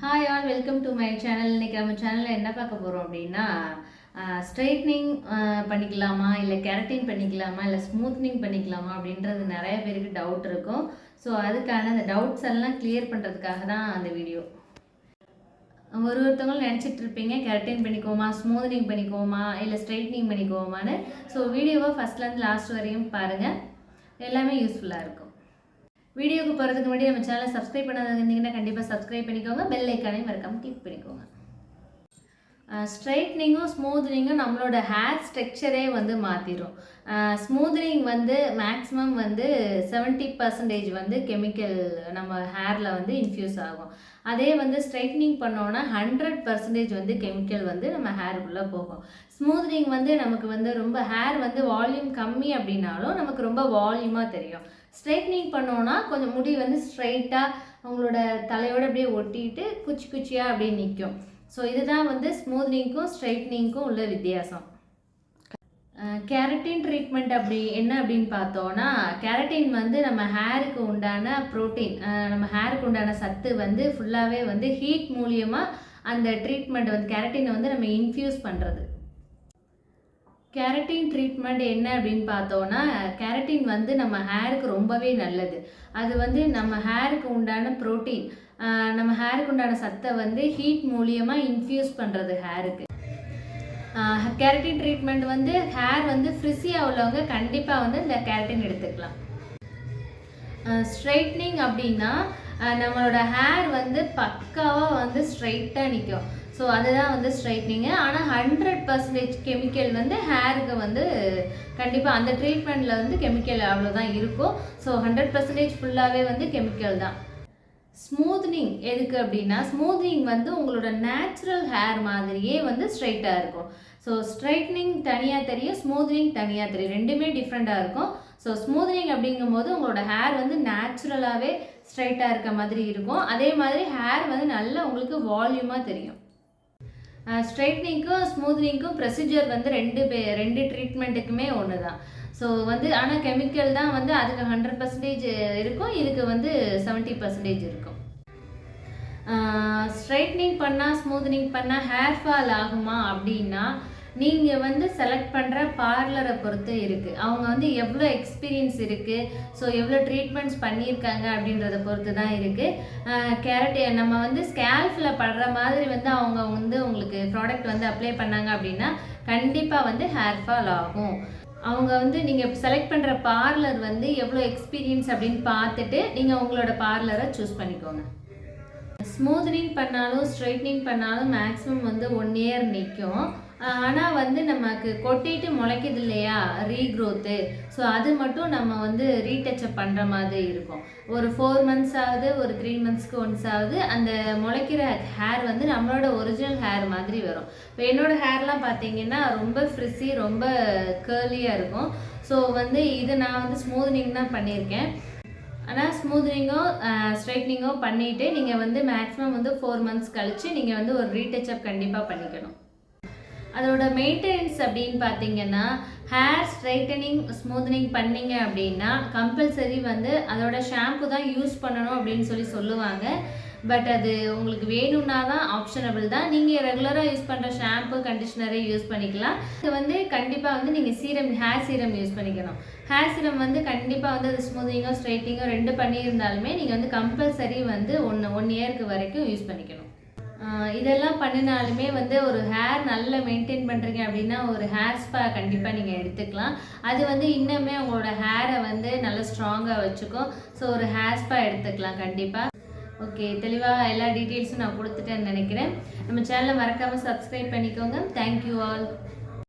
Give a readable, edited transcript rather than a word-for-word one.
Hi all, welcome to my channel. இன்றைக்கி நம்ம சேனலில் என்ன பார்க்க போகிறோம் அப்படின்னா, ஸ்ட்ரைட்னிங் பண்ணிக்கலாமா, இல்லை கெரட்டின் பண்ணிக்கலாமா, இல்லை ஸ்மூத்னிங் பண்ணிக்கலாமா அப்படின்றது நிறைய பேருக்கு டவுட் இருக்கும். ஸோ அதுக்கான அந்த டவுட்ஸ் எல்லாம் கிளியர் பண்ணுறதுக்காக தான் அந்த வீடியோ. ஒருத்தவங்களும் நினச்சிட்டு இருப்பீங்க, கெரட்டின் பண்ணிக்குவோமா, ஸ்மூத்னிங் பண்ணிக்குவோமா, இல்லை ஸ்ட்ரைட்னிங் பண்ணிக்குவோமான்னு. ஸோ வீடியோவை ஃபஸ்ட்லேருந்து லாஸ்ட் வரையும் பாருங்கள், எல்லாமே யூஸ்ஃபுல்லாக இருக்கும். வீடியோக்கு போகிறதுக்கு முன்னாடி நம்ம சேனலை சப்ஸ்கிரைப் பண்ணாத இருந்தீங்கன்னா கண்டிப்பாக சப்ஸ்கிரைப் பண்ணிக்கோங்க, பெல் ஐக்கானையும் மறக்காமல் கிளிக் பண்ணிக்கோங்க. ஸ்ட்ரைட்னிங்கும் ஸ்மூத்னிங்கும் நம்மளோட ஹேர் ஸ்ட்ரக்சரே வந்து மாற்றிடும். ஸ்மூத்னிங் வந்து மேக்ஸிமம் வந்து 70% வந்து கெமிக்கல் நம்ம ஹேரில் வந்து இன்ஃப்யூஸ் ஆகும். அதே வந்து ஸ்ட்ரைட்னிங் பண்ணோன்னா 100% வந்து கெமிக்கல் வந்து நம்ம ஹேருக்குள்ளே போகும். ஸ்மூத்னிங் வந்து நமக்கு வந்து ரொம்ப ஹேர் வந்து வால்யூம் கம்மி அப்படின்னாலும் நமக்கு ரொம்ப வால்யூமாக தெரியும். ஸ்ட்ரைட்னிங் பண்ணோன்னா கொஞ்சம் முடி வந்து ஸ்ட்ரைட்டாக அவங்களோட தலையோடு அப்படியே ஒட்டிட்டு குச்சி குச்சியாக அப்படியே நிற்கும். ஸோ இதுதான் வந்து ஸ்மூத்னிங்க்கும் ஸ்ட்ரைட்னிங்க்கும் உள்ள வித்தியாசம். கெரட்டின் ட்ரீட்மெண்ட் அப்படி என்ன அப்படின்னு பார்த்தோன்னா, கெரட்டின் வந்து நம்ம ஹேருக்கு உண்டான ப்ரோட்டீன், நம்ம ஹேருக்கு உண்டான சத்து வந்து ஃபுல்லாகவே வந்து ஹீட் மூலியமாக அந்த ட்ரீட்மெண்ட் வந்து கெரட்டினை வந்து நம்ம இன்ஃப்யூஸ் பண்ணுறது. கெரட்டின் ட்ரீட்மெண்ட் என்ன அப்படின்னு பார்த்தோன்னா, கெரட்டின் வந்து நம்ம ஹேருக்கு ரொம்பவே நல்லது. அது வந்து நம்ம ஹேருக்கு உண்டான ப்ரோட்டீன், நம்ம ஹேருக்கு உண்டான சத்தை வந்து ஹீட் மூலியமாக இன்ஃப்யூஸ் பண்ணுறது ஹேருக்கு. கெரட்டின் ட்ரீட்மெண்ட் வந்து ஹேர் வந்து ஃப்ரிஸியாக உள்ளவங்க கண்டிப்பாக வந்து இந்த கெரட்டின் எடுத்துக்கலாம். ஸ்ட்ரைட்னிங் அப்படின்னா நம்மளோட ஹேர் வந்து பக்காவாக வந்து ஸ்ட்ரைட்டாக நிற்கும். ஸோ அதுதான் வந்து ஸ்ட்ரைட்னிங்கு. ஆனால் 100% கெமிக்கல் வந்து ஹேருக்கு வந்து கண்டிப்பாக அந்த ட்ரீட்மெண்ட்டில் வந்து கெமிக்கல் அவ்வளோதான் இருக்கும். ஸோ 100% ஃபுல்லாகவே வந்து கெமிக்கல் தான். ஸ்மூத்னிங் எதுக்கு அப்படின்னா, ஸ்மூத்னிங் வந்து உங்களோட நேச்சுரல் ஹேர் மாதிரியே வந்து ஸ்ட்ரைட்டாக இருக்கும். ஸோ ஸ்ட்ரைட்னிங் தனியாக தெரியும், ஸ்மூத்னிங் தனியாக தெரியும், ரெண்டுமே டிஃப்ரெண்ட்டாக இருக்கும். ஸோ ஸ்மூத்னிங் அப்படிங்கும்போது உங்களோட ஹேர் வந்து நேச்சுரலாகவே ஸ்ட்ரைட்டாக இருக்க மாதிரி இருக்கும். அதே மாதிரி ஹேர் வந்து நல்லா உங்களுக்கு வால்யூமாக தெரியும். ஸ்ட்ரைட்னிங்க்கும் ஸ்மூத்னிங்க்கும் ப்ரொசீஜர் வந்து ரெண்டு ட்ரீட்மெண்ட்டுக்குமே ஒன்று தான். ஸோ வந்து ஆனால் கெமிக்கல் தான் வந்து அதுக்கு 100% இருக்கும், இதுக்கு வந்து 70% இருக்கும். ஸ்ட்ரைட்னிங் பண்ணால் ஸ்மூத்னிங் பண்ணால் ஹேர் ஃபால் ஆகுமா அப்படின்னா, நீங்கள் வந்து செலக்ட் பண்ணுற பார்லரை பொறுத்து இருக்குது. அவங்க வந்து எவ்வளோ எக்ஸ்பீரியன்ஸ் இருக்குது, ஸோ எவ்வளோ ட்ரீட்மெண்ட்ஸ் பண்ணியிருக்காங்க அப்படின்றத பொறுத்து தான் இருக்குது. நம்ம வந்து ஸ்கேல்ஃபில் படுற மாதிரி வந்து அவங்க வந்து உங்களுக்கு ப்ராடக்ட் வந்து அப்ளை பண்ணாங்க அப்படின்னா கண்டிப்பாக வந்து ஹேர் ஃபால் ஆகும். அவங்க வந்து நீங்கள் செலக்ட் பண்ணுற பார்லர் வந்து எவ்வளோ எக்ஸ்பீரியன்ஸ் அப்படின்னு பார்த்துட்டு நீங்கள் உங்களோட பார்லரை சூஸ் பண்ணிக்கோங்க. ஸ்மூத்னிங் பண்ணாலும் ஸ்ட்ரைட்னிங் பண்ணாலும் மேக்ஸிமம் வந்து 1 இயர் நிற்கும். ஆனால் வந்து நமக்கு கொட்டிட்டு முளைக்குது இல்லையா, ரீக்ரோத்து, ஸோ அது மட்டும் நம்ம வந்து ரீடச்சப் பண்ணுற மாதிரி இருக்கும். ஒரு 4 months ஆகுது, ஒரு 3 monthsக்கு ஒன்ஸ் ஆகுது, அந்த முளைக்கிற ஹேர் வந்து நம்மளோட ஒரிஜினல் ஹேர் மாதிரி வரும். இப்போ என்னோடய ஹேர்லாம் பார்த்தீங்கன்னா ரொம்ப ஃப்ரிஸி, ரொம்ப கேர்லியாக இருக்கும். ஸோ வந்து இது நான் வந்து ஸ்மூத்னிங் தான் பண்ணியிருக்கேன். ஆனால் ஸ்மூத்னிங்கோ ஸ்ட்ரைட்னிங்கோ பண்ணிவிட்டு நீங்கள் வந்து மேக்ஸிமம் வந்து 4 months கழித்து நீங்கள் வந்து ஒரு ரீடச்சப் கண்டிப்பாக பண்ணிக்கணும். அதோட மெயின்டெனன்ஸ் அப்படின்னு பார்த்தீங்கன்னா, ஹேர் ஸ்ட்ரைட்டனிங் ஸ்மூத்னிங் பண்ணிங்க அப்படின்னா கம்பல்சரி வந்து அதோட ஷாம்பு தான் யூஸ் பண்ணணும் அப்படின்னு சொல்லுவாங்க. பட் அது உங்களுக்கு வேணும்னா தான் ஆப்ஷனபிள் தான். நீங்கள் ரெகுலராக யூஸ் பண்ணுற ஷாம்பு கண்டிஷ்னரை யூஸ் பண்ணிக்கலாம். இது வந்து கண்டிப்பாக வந்து நீங்கள் ஹேர் சீரம் யூஸ் பண்ணிக்கணும். ஹேர் சீரம் வந்து கண்டிப்பாக வந்து அது ஸ்மூத்னிங்கோ ஸ்ட்ரைட்டிங்கோ 2 பண்ணியிருந்தாலுமே நீங்கள் வந்து கம்பல்சரி வந்து 1 இயருக்கு வரைக்கும் யூஸ் பண்ணிக்கணும். இதெல்லாம் பண்ணினாலுமே வந்து ஒரு ஹேர் நல்லா மெயின்டைன் பண்ணுறீங்க அப்படின்னா ஒரு ஹேர் ஸ்பா கண்டிப்பாக நீங்கள் எடுத்துக்கலாம். அது வந்து இன்னுமே உங்களோட ஹேரை வந்து நல்லா ஸ்ட்ராங்காக வச்சுக்கும். ஸோ ஒரு ஹேர் ஸ்பா எடுத்துக்கலாம் கண்டிப்பாக. ஓகே, தெளிவாக எல்லா டீட்டெயில்ஸும் நான் கொடுத்துட்டேன்னு நினைக்கிறேன். நம்ம சேனலை மறக்காமல் சப்ஸ்கிரைப் பண்ணிக்கோங்க. Thank you all.